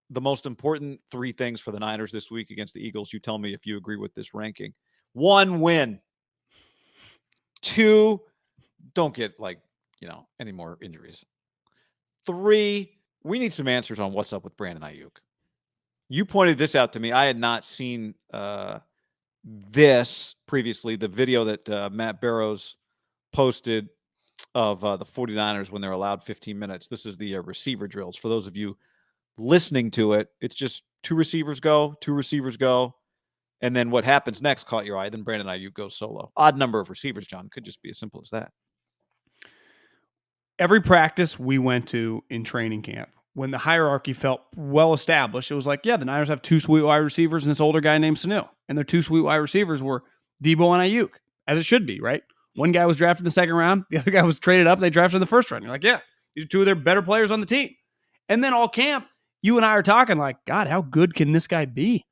the most important three things for the Niners this week against the Eagles. You tell me if you agree with this ranking. 1, win. 2, don't get any more injuries. 3, we need some answers on what's up with Brandon Aiyuk. You pointed this out to me. I had not seen this previously, the video that Matt Barrows posted of the 49ers when they're allowed 15 minutes. This is the receiver drills. For those of you listening to it, it's just 2 receivers go, and then what happens next caught your eye. Then Brandon Aiyuk goes solo. Odd number of receivers, John. Could just be as simple as that. Every practice we went to in training camp, when the hierarchy felt well established, it was like, yeah, the Niners have 2 sweet wide receivers and this older guy named Sanu. And their 2 sweet wide receivers were Debo and Aiyuk, as it should be, right? One guy was drafted in the second round. The other guy was traded up. They drafted in the first round. You're like, yeah, these are 2 of their better players on the team. And then all camp, you and I are talking like, God, how good can this guy be?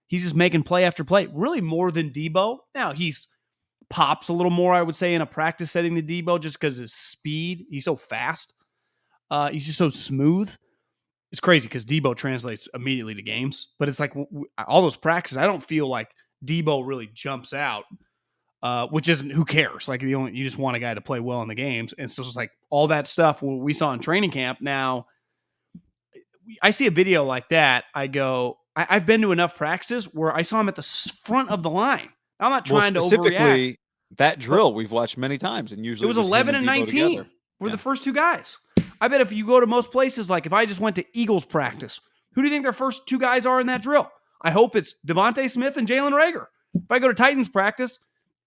He's just making play after play, really more than Debo. Now, he's pops a little more, I would say, in a practice setting than Debo just because his speed. He's so fast. He's just so smooth. It's crazy because Debo translates immediately to games, but it's like all those practices, I don't feel like Debo really jumps out, which isn't, who cares? Like you just want a guy to play well in the games. And so it's like all that stuff we saw in training camp. Now I see a video like that. I go, I've been to enough practices where I saw him at the front of the line. I'm not trying to overreact. That drill we've watched many times, and usually it was 11 and 19 were the first 2 guys. I bet if you go to most places, like if I just went to Eagles practice, who do you think their first 2 guys are in that drill? I hope it's Devontae Smith and Jalen Reagor. If I go to Titans practice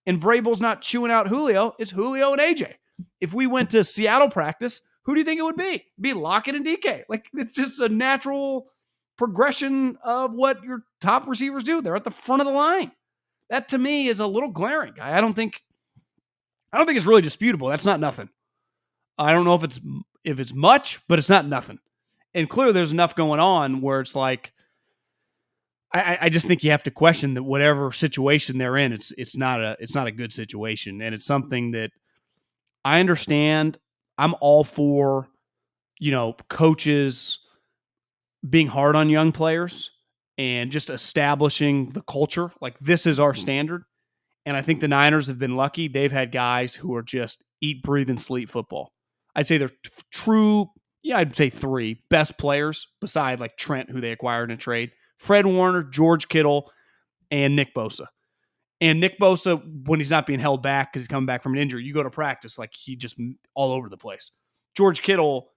and Vrabel's not chewing out Julio, it's Julio and AJ. If we went to Seattle practice, who do you think it would be? It'd be Lockett and DK. Like it's just a natural progression of what your top receivers do. They're at the front of the line. That to me is a little glaring. I don't think it's really disputable. That's not nothing. I don't know if it's much, but it's not nothing. And clearly there's enough going on where it's like, I just think you have to question that whatever situation they're in, it's not a good situation. And it's something that I understand. I'm all for, coaches being hard on young players and just establishing the culture. Like this is our standard. And I think the Niners have been lucky. They've had guys who are just eat, breathe, and sleep football. I'd say they're I'd say 3 best players beside like Trent, who they acquired in a trade. Fred Warner, George Kittle, and Nick Bosa. And Nick Bosa, when he's not being held back because he's coming back from an injury, you go to practice, like he just all over the place. George Kittle,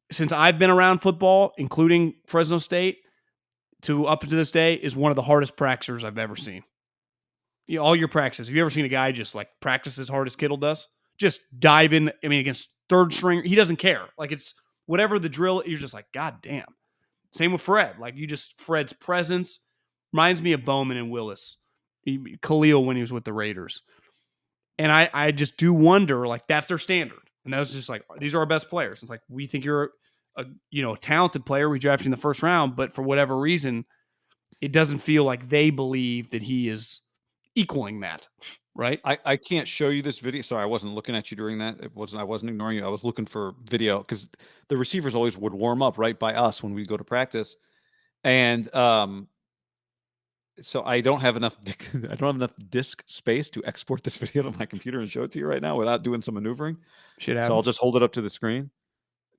since I've been around football, including Fresno State, up to this day, is one of the hardest practicers I've ever seen. All your practices. Have you ever seen a guy just like practice as hard as Kittle does? Just dive in. I mean, against third string, he doesn't care. Like it's whatever the drill, you're just like, God damn. Same with Fred. Like Fred's presence reminds me of Bowman and Willis. Khalil when he was with the Raiders. And I just do wonder, like that's their standard. And that was just like, these are our best players. It's like, we think you're a talented player. We drafted you in the first round, but for whatever reason, it doesn't feel like they believe that he is equaling that, right? I can't show you this video. Sorry, I wasn't looking at you during that. I wasn't ignoring you. I was looking for video because the receivers always would warm up right by us when we go to practice. And so I don't have enough disk space to export this video to my computer and show it to you right now without doing some maneuvering. So I'll just hold it up to the screen.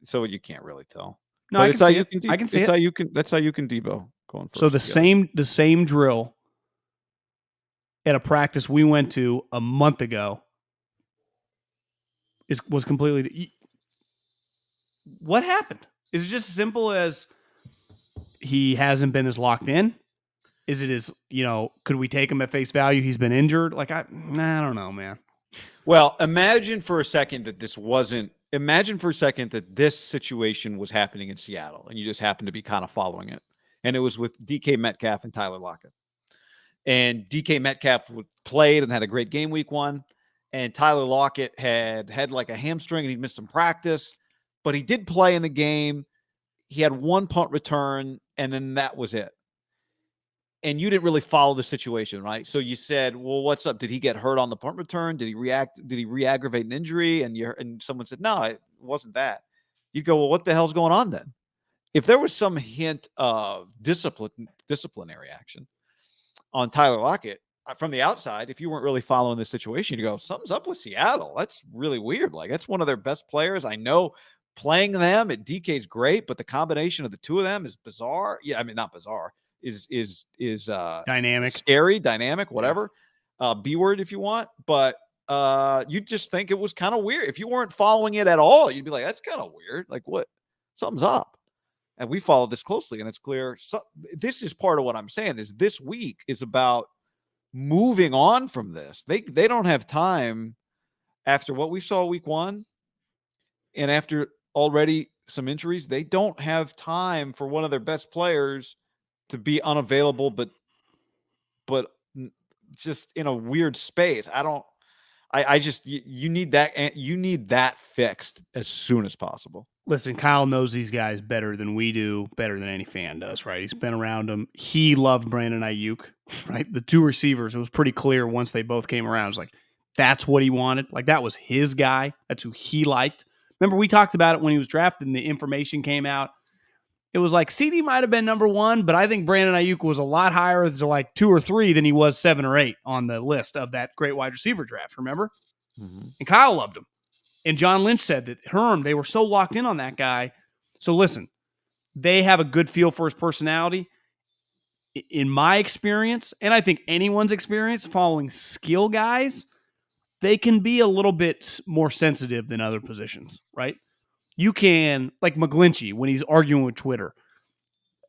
So you can't really tell. No, I can see it. I can see it. That's how you can Debo going first. So the same drill at a practice we went to a month ago was completely. What happened? Is it just as simple as he hasn't been as locked in? Is it as, could we take him at face value? He's been injured. Like I don't know, man. Well, imagine for a second that this situation was happening in Seattle and you just happened to be kind of following it. And it was with DK Metcalf and Tyler Lockett. And DK Metcalf played and had a great game week 1. And Tyler Lockett had like a hamstring and he missed some practice, but he did play in the game. He had 1 punt return and then that was it. And you didn't really follow the situation, right? So you said, well, what's up? Did he get hurt on the punt return? Did he re-aggravate an injury? And someone said, no, it wasn't that. You'd go, well, what the hell's going on then? if there was some hint of disciplinary action on Tyler Lockett from the outside, if you weren't really following this situation, you go, something's up with Seattle. That's really weird. Like, that's one of their best players. I know playing them at DK's great, but the combination of the two of them is bizarre. Yeah, I mean, not bizarre, is Dynamic. scary, dynamic, whatever. B word if you want, but you just think it was kind of weird. If you weren't following it at all, you'd be like, that's kind of weird. Like, what? Something's up. And we follow this closely, and it's clear. So, this is part of what I'm saying is this week is about moving on from this. They don't have time after what we saw week 1 and after already some injuries. They don't have time for one of their best players to be unavailable, but just in a weird space. I just you need that fixed as soon as possible. Listen, Kyle knows these guys better than we do, better than any fan does, right? He's been around them. He loved Brandon Aiyuk, right? The two receivers, it was pretty clear once they both came around. It was like, that's what he wanted. Like, that was his guy. That's who he liked. Remember, we talked about it when he was drafted and the information came out. It was like CD might have been number 1, but I think Brandon Aiyuk was a lot higher to like 2 or 3 than he was 7 or 8 on the list of that great wide receiver draft, remember? Mm-hmm. And Kyle loved him. And John Lynch said that Herm, they were so locked in on that guy. So listen, they have a good feel for his personality. In my experience, and I think anyone's experience following skill guys, they can be a little bit more sensitive than other positions, right? You can, like McGlinchey, when he's arguing with Twitter,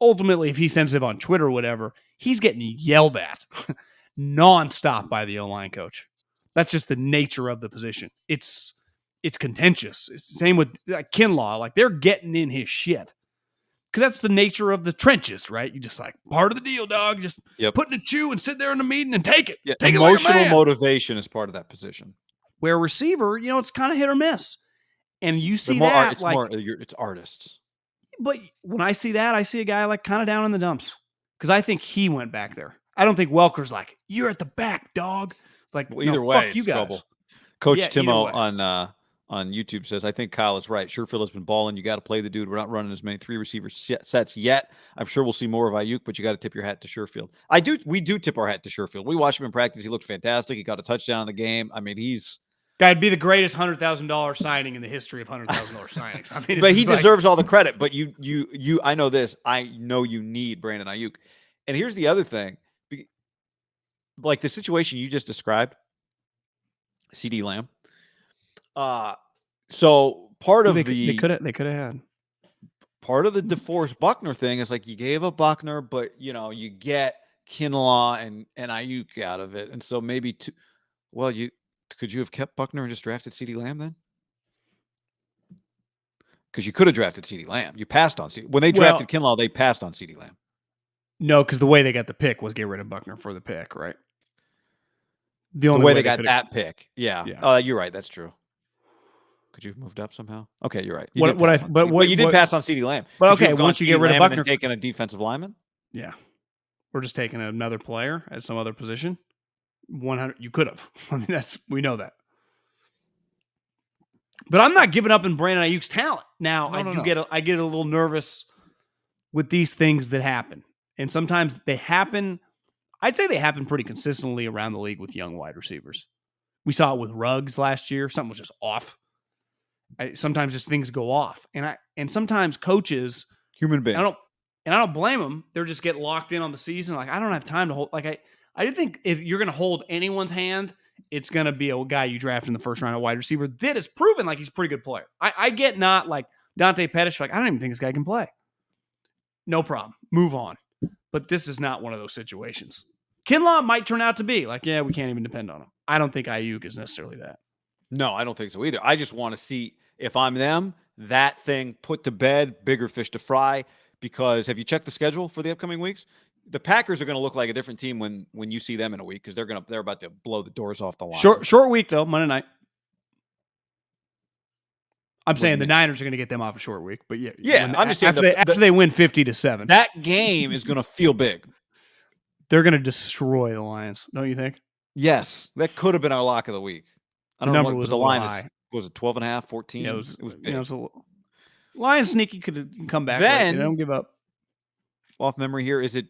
ultimately, if he's sensitive on Twitter or whatever, he's getting yelled at nonstop by the O-line coach. That's just the nature of the position. It's contentious. It's the same with Kinlaw. Like, they're getting in his shit. Because that's the nature of the trenches, right? You just like, part of the deal, dog. Just put in a chew and sit there in the meeting and take it. Yeah, take emotional it like a man. motivation is part of that position. Where receiver, it's kind of hit or miss. And you see that. It's artists. But when I see that, I see a guy like kind of down in the dumps. Because I think he went back there. I don't think Welker's like, you're at the back, dog. Like, well, either way, fuck you guys. Trouble. Coach Timo on YouTube says, I think Kyle is right. Sherfield has been balling. You got to play the dude. We're not running as many 3 receiver sets yet. I'm sure we'll see more of Aiyuk, but you got to tip your hat to Sherfield. We do tip our hat to Sherfield. We watched him in practice. He looked fantastic. He got a touchdown in the game. I mean, Guy'd be the greatest $100,000 signing in the history of $100,000 signings. I mean, but he deserves all the credit. But I know this. I know you need Brandon Aiyuk. And here's the other thing. Like the situation you just described, CD Lamb. So part of they could have had part of the DeForest Buckner thing is like you gave up Buckner, but you get Kinlaw and Aiyuk out of it, and so maybe could you have kept Buckner and just drafted CD Lamb then? Because you could have drafted CD Lamb. You passed on CD when they drafted Kinlaw. They passed on CD Lamb. No, because the way they got the pick was get rid of Buckner for the pick, right? The way they got that pick, yeah. You're right. That's true. Could you have moved up somehow? Okay, you're right. You did pass on CD Lamb. But okay, once you get rid of Buckner, taking a defensive lineman. Yeah, we're just taking another player at some other position. 100, you could have. I mean, we know that. But I'm not giving up in Brandon Aiyuk's talent. Now, I get a little nervous with these things that happen, and sometimes they happen. I'd say they happen pretty consistently around the league with young wide receivers. We saw it with Ruggs last year. Something was just off. Sometimes just things go off, and sometimes coaches, human being, I don't blame them. They're just getting locked in on the season. Like, I don't have time to hold. Like, I do think if you're going to hold anyone's hand, it's going to be a guy you draft in the first round, a wide receiver that is proven like he's a pretty good player. I get not like Dante Pettis. Like, I don't even think this guy can play. No problem. Move on. But this is not one of those situations. Kinlaw might turn out to be like, yeah, we can't even depend on him. I don't think Aiyuk is necessarily that. No, I don't think so either. I just want to see, if I'm them, that thing put to bed, bigger fish to fry. Because have you checked the schedule for the upcoming weeks? The Packers are going to look like a different team when you see them in a week, because they're about to blow the doors off the line. Short week though, Monday night. I'm saying the Niners are going to get them off a short week, but I'm just saying after they win 50-7, that game is going to feel big. They're going to destroy the Lions, don't you think? Yes, that could have been our lock of the week. I don't know, but the line was it 12.5, 14? Yeah, it was big. Lions sneaky could come back. Then They don't give up. off memory here, is it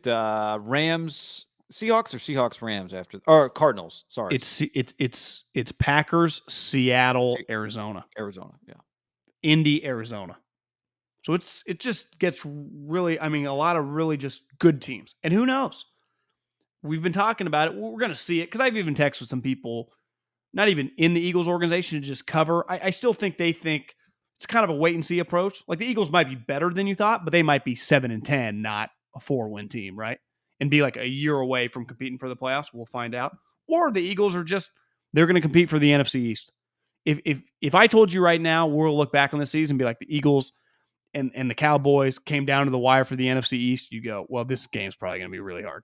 Rams Seahawks or Seahawks Rams after or Cardinals? Sorry, It's Packers, Seattle, Arizona, Yeah. Indy, Arizona. So it just gets really, a lot of really just good teams. And who knows? We've been talking about it. We're going to see it because I've even texted with some people, not even in the Eagles organization, to just cover. I still think they think it's kind of a wait and see approach. Like the Eagles might be better than you thought, but they might be 7-10, not a 4-win team, right? And be like a year away from competing for the playoffs. We'll find out. Or the Eagles are just, they're going to compete for the NFC East. If I told you right now, we'll look back on the season and be like the Eagles and the Cowboys came down to the wire for the NFC East, you go, well, this game's probably going to be really hard.